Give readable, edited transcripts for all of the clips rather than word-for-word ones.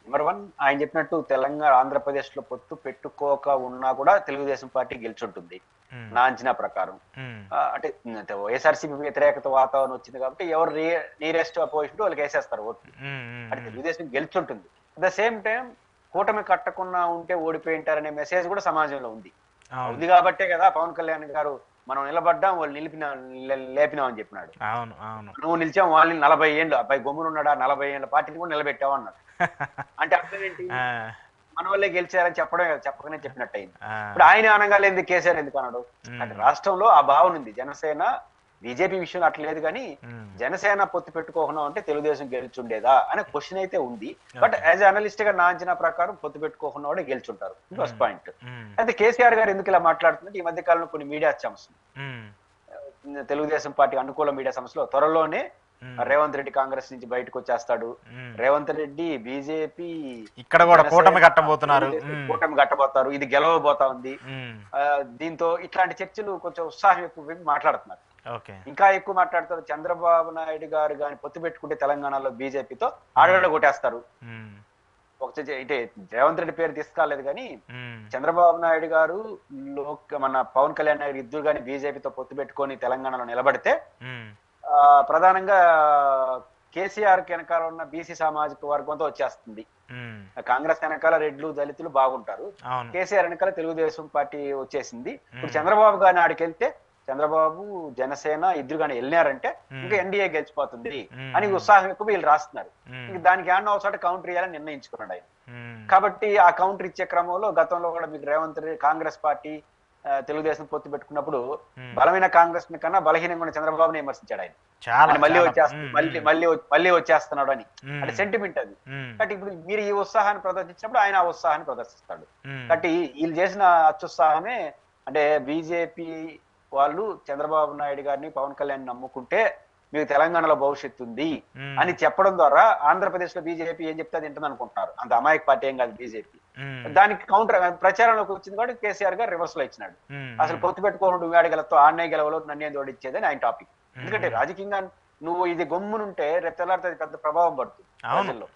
Number one ఆయన చెప్పినట్టు తెలంగాణ ఆంధ్రప్రదేశ్ లో పొత్తు పెట్టుకోక ఉన్నా కూడా తెలుగుదేశం పార్టీ గెలుచుంటుంది ఉమ్, నా అంచనా ప్రకారం. ఉమ్, అంటే వైఎస్ఆర్సీపీ వ్యతిరేకత వాతావరణం వచ్చింది కాబట్టి ఎవరు నియరెస్ట్ అపోజిషన్ వాళ్ళకి వేసేస్తారు ఓట్లు. ఉమ్, ఉమ్, అంటే ఉమ్. తెలుగుదేశం గెలుచుంటుంది. అట్ ద సేమ్ టైం కూటమి కట్టకుండా ఉంటే ఓడిపోయి ఉంటారనే మెసేజ్ కూడా సమాజంలో ఉంది. అవును, ఉంది కాబట్టే కదా పవన్ కళ్యాణ్ గారు మనం నిలబడ్డాం వాళ్ళు లేపినాం అని చెప్పినాడు. అవును, అవును. నువ్వు నిలిచాం వాళ్ళని 40 ఏళ్ళు అబ్బాయి గమ్మున ఉన్నాడా 40 ఏళ్ళ పార్టీని కూడా నిలబెట్టావు అన్నాడు. అంటే అర్థం ఏంటి? ఆ, మన వాళ్ళే గెలిచారని చెప్పడం చెప్పకనే చెప్పినట్టు అయింది. ఆ, ఇప్పుడు ఆయన అనగాలి ఎందుకు కేసీఆర్ ఎందుకు అన్నాడు? అంటే ఉమ్, రాష్ట్రంలో ఆ భావన ఉంది. జనసేన బీజేపీ విషయంలో అట్లా లేదు కానీ ఉమ్, జనసేన పొత్తు పెట్టుకోకుండా ఉంటే తెలుగుదేశం గెలుచుండేదా అనే క్వశ్చన్ అయితే ఉంది. But okay. యాజ్ అనలిస్ట్ గా నా అంచనా ప్రకారం పొత్తు పెట్టుకోకుండా కూడా గెలుచుంటారు. ఫస్ట్ ఉమ్, పాయింట్. ఉమ్, అయితే కేసీఆర్ గారు ఎందుకు ఇలా మాట్లాడుతుంటే ఈ మధ్య కాలంలో కొన్ని మీడియా సంస్థలు ఉమ్, తెలుగుదేశం పార్టీ అనుకూల మీడియా సంస్థలో త్వరలోనే ఉమ్, రేవంత్ రెడ్డి కాంగ్రెస్ నుంచి బయటకు వచ్చేస్తాడు, ఉమ్. రేవంత్ రెడ్డి బీజేపీ ఇక్కడ కూడా జనసేన కూటమి కట్టబోతున్నారు. తెలుగుదేశం కూటమి కట్టబోతారు, ఇది గెలవబోతా ఉంది. ఉమ్, దీంతో ఇట్లాంటి చర్చలు కొంచెం ఉత్సాహం ఎక్కువ మాట్లాడుతున్నారు. ఓకే. ఇంకా ఎక్కువ మాట్లాడుతారు. చంద్రబాబు నాయుడు గారు కానీ పొత్తు పెట్టుకుంటే తెలంగాణలో బీజేపీతో ఆడగడ కొట్టేస్తారు. ఉమ్, అంటే రేవంత్ రెడ్డి పేరు తీసుకురాలేదు కానీ ఉమ్, చంద్రబాబు నాయుడు గారు మన పవన్ కళ్యాణ్ గారు ఇద్దరు కానీ బీజేపీతో పొత్తు పెట్టుకొని తెలంగాణలో నిలబడితే ఉమ్, ప్రధానంగా కేసీఆర్ వెనకాల ఉన్న బీసీ సామాజిక వర్గంతో వచ్చేస్తుంది. ఉమ్, కాంగ్రెస్ వెనకాల రెడ్లు దళితులు బాగుంటారు, అవును. కేసీఆర్ వెనకాల తెలుగుదేశం పార్టీ వచ్చేసింది. ఇప్పుడు ఉమ్, చంద్రబాబు గారిని ఆడికి వెళ్తే చంద్రబాబు జనసేన ఇద్దరు కానీ వెళ్ళినారంటే ఇంకా ఎన్డీఏ గెలిచిపోతుంది అని ఉత్సాహం ఎక్కువ వీళ్ళు రాస్తున్నారు. ఇంక దానికి ఏమన్నా ఒకసారి కౌంటర్ ఇవ్వాలని నిర్ణయించుకున్నాడు ఆయన. కాబట్టి ఆ కౌంటర్ ఇచ్చే క్రమంలో గతంలో కూడా మీకు రేవంత్ రెడ్డి కాంగ్రెస్ పార్టీ తెలుగుదేశం పొత్తు పెట్టుకున్నప్పుడు బలమైన కాంగ్రెస్ కన్నా బలహీనంగా ఉన్న చంద్రబాబుని విమర్శించాడు ఆయన. చాలా మళ్ళీ చాలా. వచ్చేస్తున్నాడు మళ్ళీ వచ్చేస్తున్నాడు అని. అంటే సెంటిమెంట్ అది. కాబట్టి ఇప్పుడు మీరు ఈ ఉత్సాహాన్ని ప్రదర్శించినప్పుడు ఆయన ఆ ఉత్సాహాన్ని ప్రదర్శిస్తాడు. కాబట్టి వీళ్ళు చేసిన అత్యుత్సాహమే అంటే బీజేపీ వాళ్ళు చంద్రబాబు నాయుడు గారిని పవన్ కళ్యాణ్ నమ్ముకుంటే మీకు తెలంగాణలో భవిష్యత్తు ఉంది అని చెప్పడం ద్వారా ఆంధ్రప్రదేశ్ లో బీజేపీ ఏం చెప్తే అది వింటుంది అనుకుంటున్నారు. అంత అమాయక పార్టీ ఏం కాదు బీజేపీ. దానికి కౌంటర్ ప్రచారంలోకి వచ్చింది కూడా కేసీఆర్ గారు రివర్స్ లో ఇచ్చినాడు. అసలు పొత్తు పెట్టుకోవడం నువ్వు ఆడగలతో ఆన్నే గెలవలో నన్నే జోడించేది అని ఆయన టాపిక్. ఎందుకంటే రాజకీయంగా నువ్వు ఇది గమ్మునుంటే రేపు తెల్లారితే పెద్ద ప్రభావం పడుతుంది ప్రజల్లో.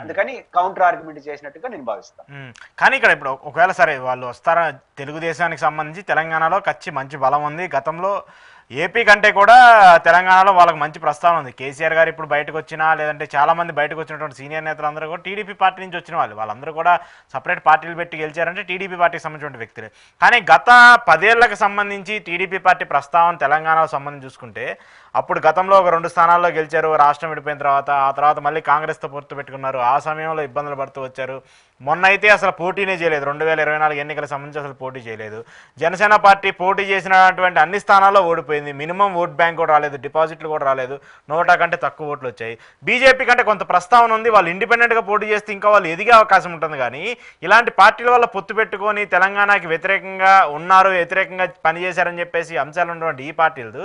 అందుకని కౌంటర్ ఆర్గ్యుమెంట్ చేసినట్టుగా నేను భావిస్తాను. కానీ ఇక్కడ ఇప్పుడు ఒకవేళ సరే వాళ్ళు వస్తారా, తెలుగుదేశానికి సంబంధించి తెలంగాణలో మంచి బలం ఉంది. గతంలో ఏపీ కంటే కూడా తెలంగాణలో వాళ్ళకి మంచి ప్రస్తావన ఉంది. కేసీఆర్ గారు ఇప్పుడు బయటకు వచ్చినా, లేదంటే చాలా మంది బయటకు వచ్చినటువంటి సీనియర్ నేతలు అందరూ కూడా టీడీపీ పార్టీ నుంచి వచ్చిన వాళ్ళందరూ కూడా సపరేట్ పార్టీలు పెట్టి గెలిచారంటే టీడీపీ పార్టీకి సంబంధించిన వ్యక్తులే. కానీ గత 10 ఏళ్లకు సంబంధించి టీడీపీ పార్టీ ప్రస్తావన తెలంగాణకు సంబంధించి చూసుకుంటే అప్పుడు గతంలో ఒక 2 స్థానాల్లో గెలిచారు. రాష్ట్రం విడిపోయిన తర్వాత ఆ తర్వాత మళ్ళీ కాంగ్రెస్తో పొత్తు పెట్టుకున్నారు. ఆ సమయంలో ఇబ్బందులు పడుతూ వచ్చారు. మొన్న అయితే అసలు పోటీనే చేయలేదు. 2024 ఎన్నికల సంబంధించి అసలు పోటీ చేయలేదు. జనసేన పార్టీ పోటీ చేసినటువంటి అన్ని స్థానాల్లో ఓడిపోయింది. మినిమం ఓట్ బ్యాంక్ కూడా రాలేదు, డిపాజిట్లు కూడా రాలేదు. 100 కంటే తక్కువ ఓట్లు వచ్చాయి. బీజేపీ కంటే కొంత ప్రస్తావన ఉంది. వాళ్ళు ఇండిపెండెంట్గా పోటీ చేస్తే ఇంకా వాళ్ళు ఎదిగే అవకాశం ఉంటుంది. కానీ ఇలాంటి పార్టీల వల్ల పొత్తు పెట్టుకొని తెలంగాణకి వ్యతిరేకంగా ఉన్నారు, వ్యతిరేకంగా పనిచేశారని చెప్పేసి అంశాలు ఉన్నటువంటి ఈ పార్టీలు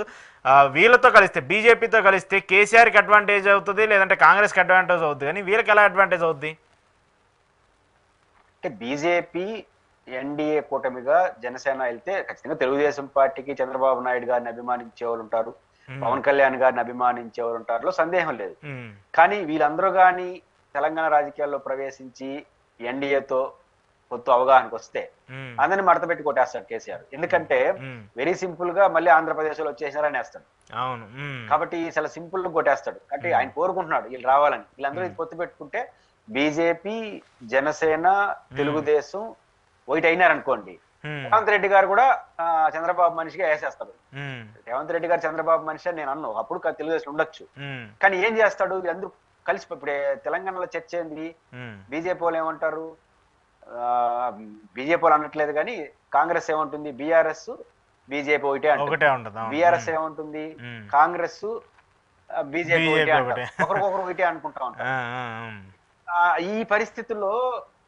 వీళ్ళతో కలిస్తే, బీజేపీతో కలిస్తే కేసీఆర్కి అడ్వాంటేజ్ అవుతుంది, లేదంటే కాంగ్రెస్కి అడ్వాంటేజ్ అవుతుంది. కానీ వీళ్ళకి ఎలా అడ్వాంటేజ్ అవుతుంది? అంటే బీజేపీ ఎన్డీఏ కూటమిగా జనసేన వెళ్తే ఖచ్చితంగా తెలుగుదేశం పార్టీకి చంద్రబాబు నాయుడు గారిని అభిమానించే వాళ్ళు ఉంటారు, పవన్ కళ్యాణ్ గారిని అభిమానించే వాళ్ళు ఉంటారు, సందేహం లేదు. కానీ వీళ్ళందరూ కానీ తెలంగాణ రాజకీయాల్లో ప్రవేశించి ఎన్డీఏతో పొత్తు అవగాహనకు వస్తే అందరిని మడత పెట్టి కొట్టేస్తాడు కేసీఆర్. ఎందుకంటే వెరీ సింపుల్ గా మళ్ళీ ఆంధ్రప్రదేశ్ లో వచ్చేసినారని వేస్తాడు. కాబట్టి చాలా సింపుల్ గా కొట్టేస్తాడు. అంటే ఆయన కోరుకుంటున్నాడు వీళ్ళు రావాలని. వీళ్ళందరూ పొత్తు పెట్టుకుంటే బీజేపీ, జనసేన, తెలుగుదేశం ఒకటి అయినారనుకోండి, రేవంత్ రెడ్డి గారు కూడా చంద్రబాబు మనిషిగా వేసేస్తాడు. రేవంత్ రెడ్డి గారు చంద్రబాబు మనిషి అని నేను అన్నా, అప్పుడు తెలుగుదేశం ఉండొచ్చు. కానీ ఏం చేస్తాడు, వీళ్ళందరూ కలిసి ఇప్పుడే తెలంగాణలో చర్చ ఏంది, బీజేపీ వాళ్ళు ఏమంటారు, బీజేపీ వాళ్ళు అనట్లేదు కానీ కాంగ్రెస్ ఏమంటుంది, బీఆర్ఎస్ బీజేపీ ఒకటే అంటుంది. బీఆర్ఎస్ ఏమంటుంది, కాంగ్రెస్ బీజేపీ ఒకటే అంటారు. ఒకరికొకరు ఒకటే అనుకుంటా ఉంటారు. ఈ పరిస్థితుల్లో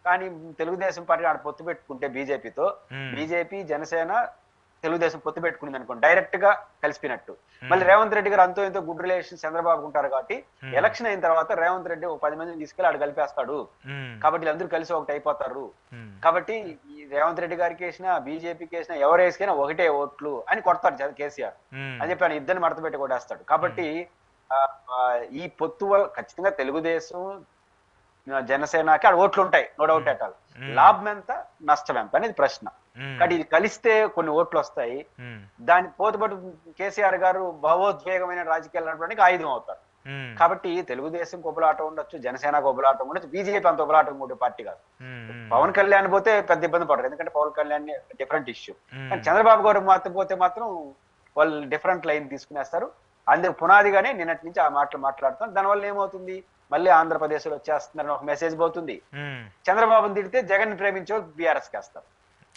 కానీ తెలుగుదేశం పార్టీ ఆడ పొత్తు పెట్టుకుంటే బీజేపీతో, బీజేపీ జనసేన తెలుగుదేశం పొత్తు పెట్టుకుంది అనుకోండి, డైరెక్ట్ గా కలిసిపోయినట్టు. మళ్ళీ రేవంత్ రెడ్డి గారు అంతో ఎంతో గుడ్ రిలేషన్ చంద్రబాబు ఉంటారు కాబట్టి ఎలక్షన్ అయిన తర్వాత రేవంత్ రెడ్డి ఒక 10 మందిని తీసుకెళ్లి ఆడ కలిపేస్తాడు. కాబట్టి వీళ్ళందరూ కలిసి ఒకటి అయిపోతారు. కాబట్టి రేవంత్ రెడ్డి గారికి వేసినా, బీజేపీకి వేసినా, ఎవరు వేసుకైనా ఒకటే ఓట్లు అని కొడతాడు కేసీఆర్ అని చెప్పి ఆయన ఇద్దరిని మడత పెట్టి కొట్టేస్తాడు. కాబట్టి ఈ పొత్తు ఖచ్చితంగా తెలుగుదేశం జనసేనకి ఆడ ఓట్లు ఉంటాయి, నో డౌట్ అట్ ఆల్. లాభం ఎంత నష్టం ఎంత అనేది ప్రశ్న. కానీ ఇది కలిస్తే కొన్ని ఓట్లు వస్తాయి. దాని పోతుపాటు కేసీఆర్ గారు భావోద్వేగమైన రాజకీయాలు నడపడానికి ఆయుధం అవుతారు. కాబట్టి తెలుగుదేశం కొబ్బలాట ఉండొచ్చు, జనసేన కొబ్బలాట ఉండొచ్చు, బీజేపీ అంత కొబ్బలాట ఉండే పార్టీ కాదు. పవన్ కళ్యాణ్ పోతే పెద్ద ఇబ్బంది పడరు, ఎందుకంటే పవన్ కళ్యాణ్ డిఫరెంట్ ఇష్యూ. కానీ చంద్రబాబు గారు మాత్రం పోతే మాత్రం వాళ్ళు డిఫరెంట్ లైన్ తీసుకునేస్తారు. అందుకు పునాదిగానే నిన్నటి నుంచి ఆ మాటలు మాట్లాడుతాం. దానివల్ల ఏమవుతుంది, మళ్ళీ ఆంధ్రప్రదేశ్ లో వచ్చేస్తున్నారని ఒక మెసేజ్ పోతుంది. చంద్రబాబుని తిడితే జగన్ ప్రేమించే బీఆర్ఎస్ చేస్తారు.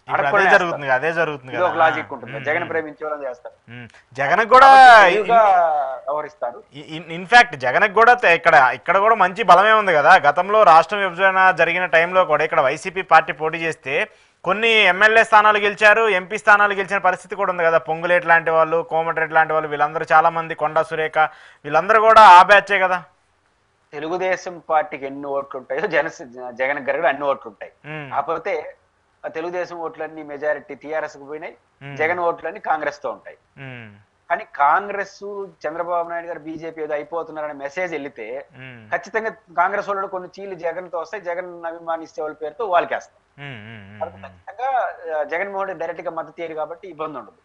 అదే జరుగుతుంది. ఒక లాజిక్ ఉంటుంది, జగన్ ప్రేమించే వాళ్ళని చేస్తారు. జగన్ కూడా వ్యవహరిస్తారు. ఇన్ఫాక్ట్ జగన్ కూడా ఇక్కడ కూడా మంచి బలమే ఉంది కదా. గతంలో రాష్ట్ర విభజన జరిగిన టైంలో కూడా ఇక్కడ వైసీపీ పార్టీ పోటీ చేస్తే కొన్ని ఎమ్మెల్యే స్థానాలు గెలిచారు, ఎంపీ స్థానాలు గెలిచిన పరిస్థితి కూడా ఉంది కదా. పొంగులేటి లాంటి వాళ్ళు, కోమటిరెడ్డి లాంటి వాళ్ళు, వీళ్ళందరూ చాలా మంది, కొండా సురేఖ, వీళ్ళందరూ కూడా ఆ బ్యాచే కదా. తెలుగుదేశం పార్టీకి ఎన్ని ఓట్లు ఉంటాయో జగన్ గారు కూడా అన్ని ఓట్లు ఉంటాయి. కాకపోతే తెలుగుదేశం ఓట్లన్నీ మెజారిటీ టీఆర్ఎస్ కు పోయినాయి, జగన్ ఓట్లన్నీ కాంగ్రెస్ తో ఉంటాయి. కానీ కాంగ్రెస్ చంద్రబాబు నాయుడు గారు బీజేపీ ఏదో అయిపోతున్నారనే మెసేజ్ వెళ్తే ఖచ్చితంగా కాంగ్రెస్ వాళ్ళు కొన్ని చీలు జగన్ తో వస్తాయి, జగన్ అభిమానిస్తే వాళ్ళ పేరుతో వాళ్ళకి వేస్తాం. ఖచ్చితంగా జగన్మోహన్ రెడ్డి డైరెక్ట్ గా మద్దతు ఇయ్యారు కాబట్టి ఇబ్బంది ఉండదు.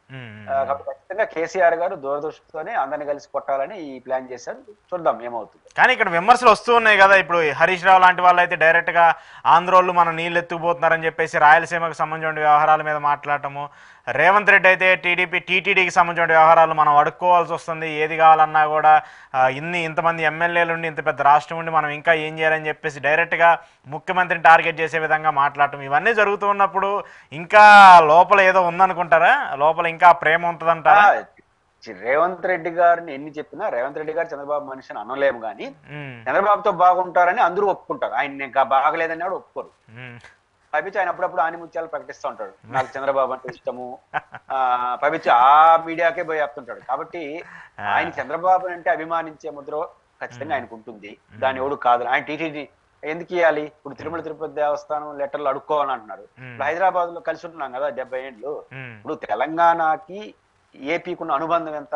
కాబట్టి ఖచ్చితంగా కేసీఆర్ గారు దూరదృష్టితోనే అందరిని కలిసి కొట్టాలని ఈ ప్లాన్ చేశారు. చూద్దాం ఏమవుతుంది. కానీ ఇక్కడ విమర్శలు వస్తూ ఉన్నాయి కదా. ఇప్పుడు హరీష్ రావు లాంటి వాళ్ళు అయితే డైరెక్ట్ గా ఆంధ్రోళ్ళు మనం నీళ్ళు ఎత్తుకుపోతున్నారని చెప్పేసి రాయలసీమకు సంబంధించిన వ్యవహారాల మీద మాట్లాడటము, రేవంత్ రెడ్డి అయితే టీటీడీకి సంబంధించిన వ్యవహారాలు మనం అడుక్కోవాల్సి వస్తుంది, ఏది కావాలన్నా కూడా ఇంతమంది ఎమ్మెల్యేలు ఉండి ఇంత పెద్ద రాష్ట్రం ఉండి మనం ఇంకా ఏం చేయాలని చెప్పేసి డైరెక్ట్గా ముఖ్యమంత్రిని టార్గెట్ చేసే విధంగా మాట్లాడటం, ఇవన్నీ జరుగుతూ ఉన్నప్పుడు ఇంకా లోపల ఏదో ఉందనుకుంటారా? లోపల ఇంకా ప్రేమ ఉంటుందంటారా? రేవంత్ రెడ్డి గారిని ఎన్ని చెప్పినా రేవంత్ రెడ్డి గారు చంద్రబాబు మనిషిని అనలేము, కానీ చంద్రబాబుతో బాగుంటారని అందరూ ఒప్పుకుంటారు. ఆయన ఇంకా బాగలేదని కూడా ఒప్పుకోరు. పైపించి ఆయన అప్పుడప్పుడు ఆనిముత్యాలు ప్రకటిస్తూ ఉంటాడు, నాకు చంద్రబాబు అంటే ఇష్టము, పైపించి ఆ మీడియాకే పోయి చెప్తుంటాడు. కాబట్టి ఆయన చంద్రబాబు అంటే అభిమానించే ముద్ర ఖచ్చితంగా ఆయనకు ఉంటుంది, దాన్ని ఎవడు కాదు. ఆయన టీటీడీ ఎందుకు ఇవ్వాలి? ఇప్పుడు తిరుమల తిరుపతి దేవస్థానం లెటర్లు అడుక్కోవాలంటున్నారు. ఇప్పుడు హైదరాబాద్ లో కలిసి ఉంటున్నాం కదా 70 ఏళ్ళు. ఇప్పుడు తెలంగాణకి ఏపీకున్న అనుబంధం ఎంత?